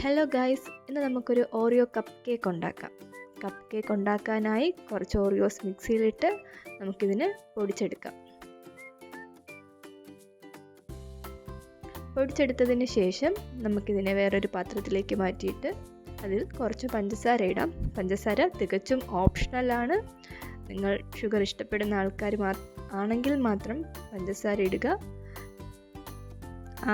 Hello guys, ഇന്ന് നമുക്കൊരു Oreo cup cake ഉണ്ടാക്കാം. കപ്പ് കേക്ക് ഉണ്ടാക്കാനായി കുറച്ച് ഓറിയോസ് മിക്സിയിലിട്ട് നമുക്കിതിന് പൊടിച്ചെടുക്കാം. പൊടിച്ചെടുത്തതിന് ശേഷം നമുക്കിതിനെ വേറൊരു പാത്രത്തിലേക്ക് മാറ്റിയിട്ട് അതിൽ കുറച്ച് പഞ്ചസാര ഇടാം. പഞ്ചസാര തികച്ചും ഓപ്ഷണലാണ്. നിങ്ങൾ ഷുഗർ ഇഷ്ടപ്പെടുന്ന ആൾക്കാർ ആണെങ്കിൽ മാത്രം പഞ്ചസാര ഇടുക.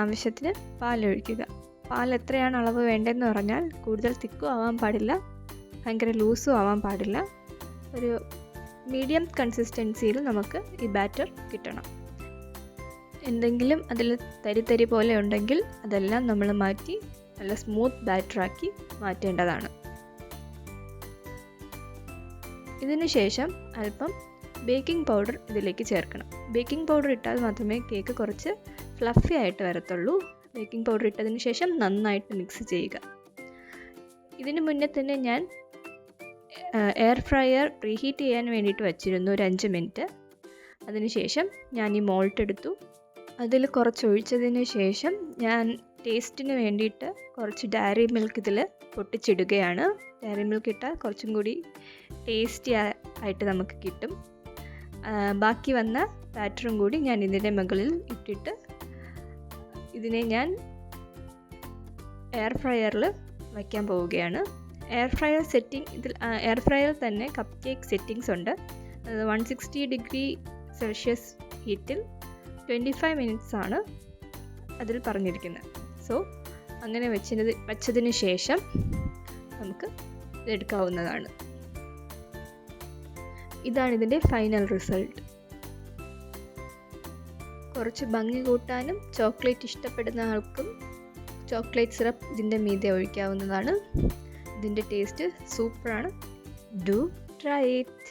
ആവശ്യത്തിന് പാലൊഴിക്കുക. പാൽ എത്രയാണ് അളവ് വേണ്ടതെന്ന് പറഞ്ഞാൽ കൂടുതൽ തിക്കും ആവാൻ പാടില്ല, ഭയങ്കര ലൂസും ആവാൻ പാടില്ല. ഒരു മീഡിയം കൺസിസ്റ്റൻസിയിൽ നമുക്ക് ഈ ബാറ്റർ കിട്ടണം. എന്തെങ്കിലും അതിൽ തരി പോലെ ഉണ്ടെങ്കിൽ അതെല്ലാം നമ്മൾ മാറ്റി നല്ല സ്മൂത്ത് ബാറ്ററാക്കി മാറ്റേണ്ടതാണ്. ഇതിന് ശേഷം അല്പം ബേക്കിംഗ് പൗഡർ ഇതിലേക്ക് ചേർക്കണം. ബേക്കിംഗ് പൗഡർ ഇട്ടാൽ മാത്രമേ കേക്ക് കുറച്ച് ഫ്ലഫി ആയിട്ട് വരത്തുള്ളൂ. ബേക്കിംഗ് പൗഡർ ഇട്ടതിന് ശേഷം നന്നായിട്ട് മിക്സ് ചെയ്യുക. ഇതിന് മുന്നേ തന്നെ ഞാൻ എയർ ഫ്രയർ പ്രീഹീറ്റ് ചെയ്യാൻ വേണ്ടിയിട്ട് വച്ചിരുന്നു ഒരു 5 മിനിറ്റ്. അതിനുശേഷം ഞാൻ ഈ മോൾട്ട് എടുത്തു. അതിൽ കുറച്ച് ഒഴിച്ചതിന് ശേഷം ഞാൻ ടേസ്റ്റിന് വേണ്ടിയിട്ട് കുറച്ച് ഡയറി മിൽക്ക് ഇതിൽ പൊട്ടിച്ചിടുകയാണ്. ഡയറി മിൽക്ക് ഇട്ടാൽ കുറച്ചും കൂടി ടേസ്റ്റി ആയിട്ട് നമുക്ക് കിട്ടും. ബാക്കി വന്ന ബാറ്ററും കൂടി ഞാൻ ഇതിൻ്റെ മുകളിൽ ഇട്ടിട്ട് ഇതിനെ ഞാൻ എയർ ഫ്രയറിൽ വയ്ക്കാൻ പോവുകയാണ്. എയർ ഫ്രയർ സെറ്റിംഗ് എയർ ഫ്രയറിൽ തന്നെ കപ്പ് കേക്ക് സെറ്റിങ്സ് ഉണ്ട്. 160 ഡിഗ്രി സെൽഷ്യസ് ഹീറ്റിൽ 25 മിനിറ്റ്സ് ആണ് അതിൽ പറഞ്ഞിരിക്കുന്നത്. സോ അങ്ങനെ വച്ചതിന് ശേഷം നമുക്ക് ഇതെടുക്കാവുന്നതാണ്. ഇതാണ് ഇതിൻ്റെ ഫൈനൽ റിസൾട്ട്. കുറച്ച് ഭംഗി കൂട്ടാനും ചോക്ലേറ്റ് ഇഷ്ടപ്പെടുന്ന ആൾക്കും ചോക്ലേറ്റ് സിറപ്പ് ഇതിൻ്റെ മീതെ ഒഴിക്കാവുന്നതാണ്. ഇതിൻ്റെ ടേസ്റ്റ് സൂപ്പറാണ്. Do try it.